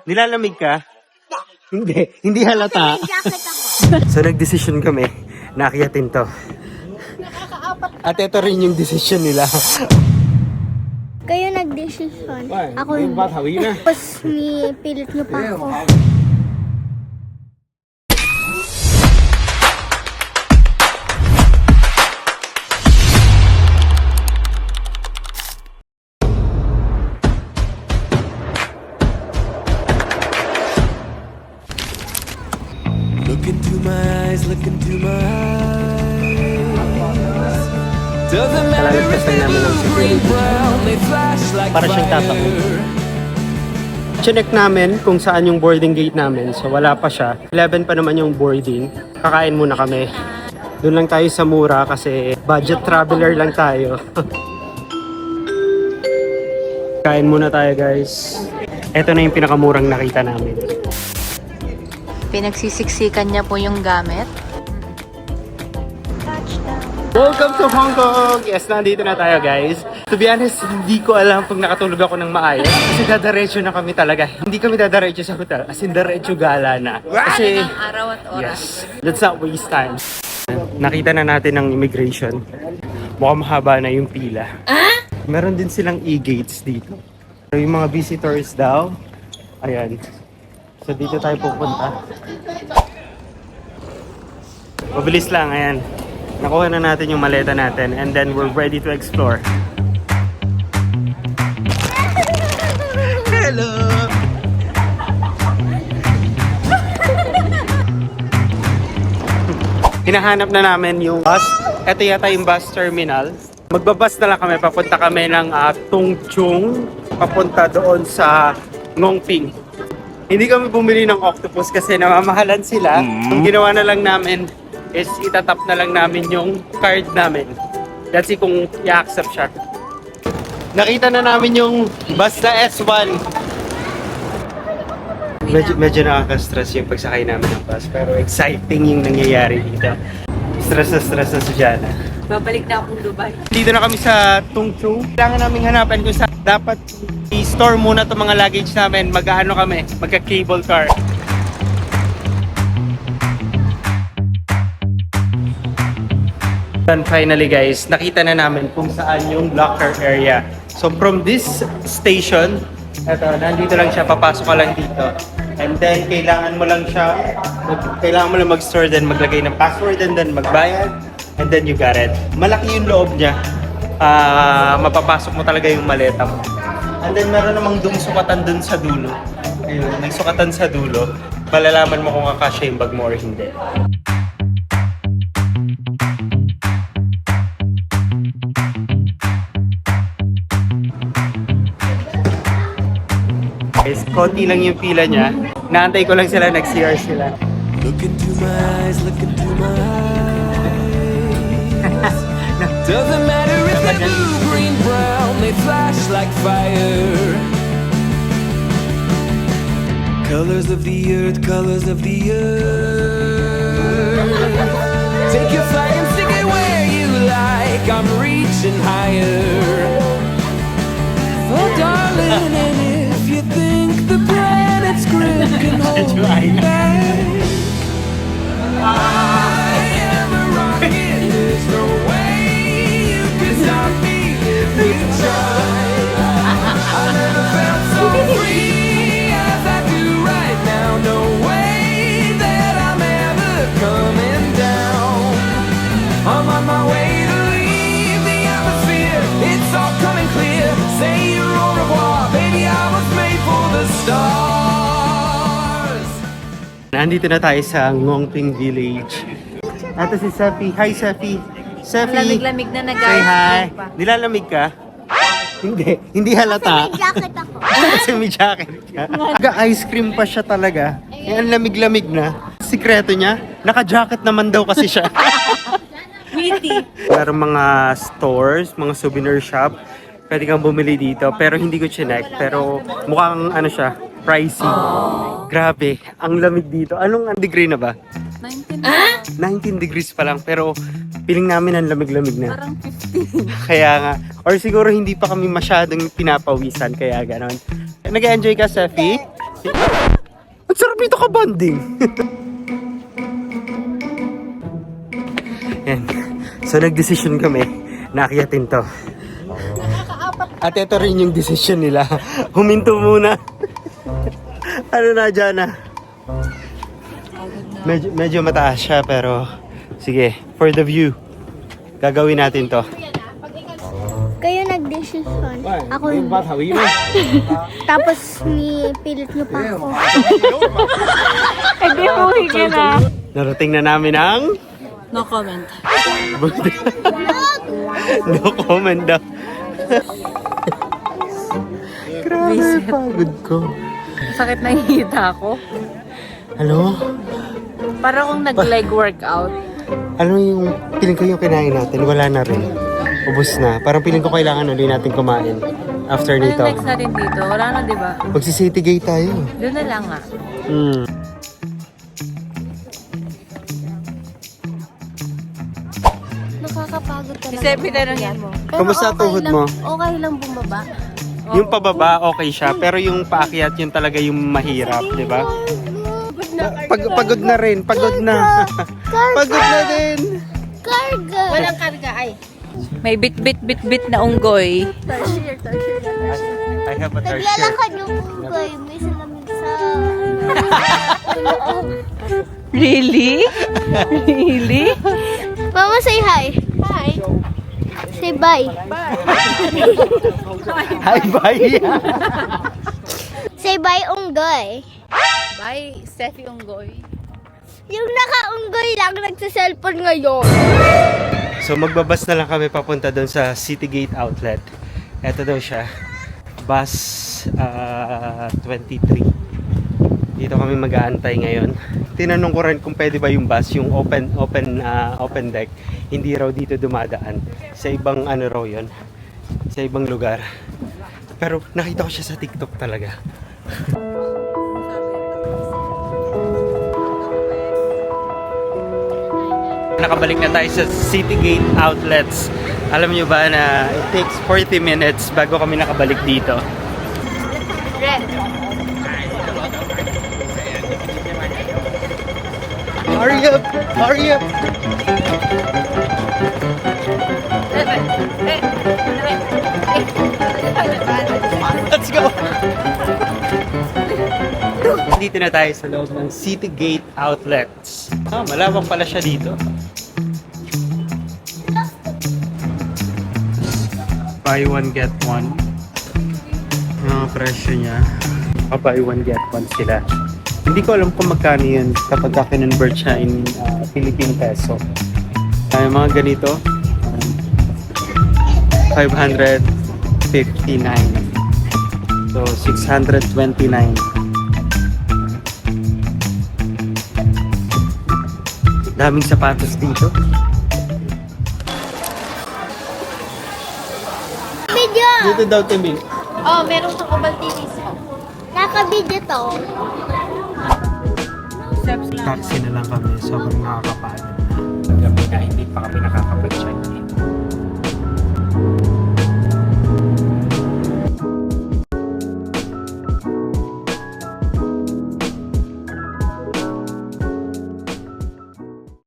Nilalamig ka? Hindi halata. So nagdesisyon kami na akyatin to. At ito rin yung desisyon nila. Kayo nag-decision. Ako Yung hindi. bata, hawig na. Tapos pilit niyo pa ako. Look into my eyes, look into my eyes. Doesn't matter if they're blue, green, brown, they flash like Para siyang tatakbo. fire. Chinek namin kung saan yung boarding gate namin. So wala pa siya. 11 pa naman yung boarding. Kakain muna kami. Doon lang tayo sa mura kasi budget traveler lang tayo. Kain muna tayo guys. Ito na yung pinakamurang nakita namin. Pinagsisiksikan niya po yung gamit. Welcome to Hong Kong! Yes, nandito na tayo guys. To be honest, hindi ko alam kung nakatulog ako ng maayos. Kasi dadaretso na kami talaga. Hindi kami dadaretso sa hotel. As in, daretso gala na. Kasi, Talagang araw at oras. yes, let's not waste time. Nakita na natin ang immigration. Mukhang mahaba na yung pila. Meron din silang e-gates dito. So, yung mga visitors daw, ayan. So, dito tayo pupunta. Mabilis lang, ayan. Nakuha na natin yung maleta natin and then we're ready to explore. Hello! Hinahanap na namin yung bus. Ito yata yung bus terminal. Magbabas na lang kami. Papunta kami ng Tung Chung. Papunta doon sa Ngong Ping. Hindi kami bumili ng octopus kasi namamahalan sila. Ang ginawa na lang namin is itatap na lang namin yung card namin. Let's see kung i-accept siya. Nakita na namin yung bus na S1. Medyo nakaka-stress yung pagsakay namin ng bus. Pero exciting yung nangyayari dito. Stress na si Jana. Babalik na akong Dubai. Dito na kami sa Tung Chung. Kailangan namin hanapan kung saan dapat i-store muna itong mga luggage namin. Mag-ano kami, magka-cable car. And finally guys, nakita na namin kung saan yung locker area. So from this station, eto, nandito lang siya, papasok ka lang dito. And then kailangan mo lang mag-store, then maglagay ng password, and then magbayad, and then you got it. Malaki yung loob niya. Mapapasok mo talaga yung maleta mo. And then meron namang sukatan dun sa dulo. Ayun, may sukatan sa dulo. Malalaman mo kung kakasya yung bag mo or hindi. Guys, konti lang yung pila niya. Naantay ko lang sila, nag-CR sila. Look into my eyes, look into my eyes. Doesn't matter if they're blue, green, brown, they flash like fire. Colors of the earth, colors of the earth. Take your flight and stick it where you like. I'm reaching higher. Oh, darling, and if you think the planet's grip can hold me back, I am a rocket. There's no way you can stop me if you try. I never felt so free as I do right now. No way that I'm ever coming down. I'm on my way to leave the atmosphere. It's all coming clear. Say your au revoir, baby. I was made for the stars. Nandito na tayo sa Ngong Ping Village. Ito si Sefi. Hi, Sefi. Sefi. Lamig-lamig na Say hi. nag-ice pa. Nilalamig ka? Hindi halata. May jacket ako. Kasi may jacket ka. Naka-ice cream pa siya talaga. Ang lamig-lamig na. Sikreto niya, naka-jacket naman daw kasi siya. Witty. Meron mga stores, mga souvenir shop. Pwede kang bumili dito. Pero hindi ko chinek. Pero mukhang ano siya, pricey. Grabe, ang lamig dito. Anong degree na ba? 19 19 degrees pa lang. Pero feeling namin ang lamig-lamig na. Parang 15. Kaya nga. Or siguro hindi pa kami masyadong pinapawisan. Kaya ganon. Nag-enjoy ka, Sefi? Ang sarap dito ka bonding. Yan. So nag-decision kami na akyatin to. At ito rin yung decision nila. Huminto muna. Ano na dyan na? Medyo mataas siya pero sige, for the view. Gagawin natin to. Kayo nag-decision. Ako hindi. Tapos pilit niyo pa ako. Hindi mo higyan na. Narating na namin ang... No comment. No comment daw. Grabe, pagod ko. Sakit na hihita ko. Ano? Para kung nag-leg workout. Ano yung piling ko yung kinain natin? Wala na rin. Ubus na. Parang piling ko kailangan ulit natin kumain after Ano nito. next natin dito? Wala na, di ba? Magsi-City Gate tayo. Doon na lang nga. Nakakapagod talaga. Si Sepi, tanongin mo. Pero Kamusta tuhod lang, mo? Okay lang bumaba. Yung pababa, okay siya. Pero yung paakyat, yun talaga yung mahirap, di ba? Pagod na rin. Pagod na. Pagod na din. Karga! Walang karga ay. May bit na unggoy. I have a third shirt. Naglalakad yung unggoy. May salamin sa... Really? Really? Mama, say hi. Hi. Say bye. Hi, bye. Say bye, unggoy. Bye, Sefi unggoy. Yung naka-unggoy lang nagsa-cellphone ngayon. So magbabas na lang kami papunta doon sa City Gate Outlet. Ito daw siya. Bus 23. Dito kami mag-aantay ngayon. Tinanong ko rin kung pwede ba yung bus, yung open deck. Hindi raw dito dumadaan. Sa ibang ano raw yun. Sa ibang lugar. Pero nakita ko siya sa TikTok talaga. Nakabalik na tayo sa City Gate Outlets. Alam nyo ba na it takes 40 minutes bago kami nakabalik dito? Hurry up! Hurry up! Let's go! Dito na tayo sa loob ng City Gate Outlets. Malawak pala siya dito. Buy one get one. Yung mga presyo niya. Buy one get one sila. Hindi ko alam kung magkano yun kapag ka-convert siya in Philippine peso. Yung mga ganito, 559. So, 629. Daming sapatos dito. Video! Dito daw, Timmy. Oh, meron kang kabaltinis mo. Naka-video to. Steps lang. Taxi na lang kami. Sobrang nakakapagod na. Gabi na, hindi pa kami nakakapag-check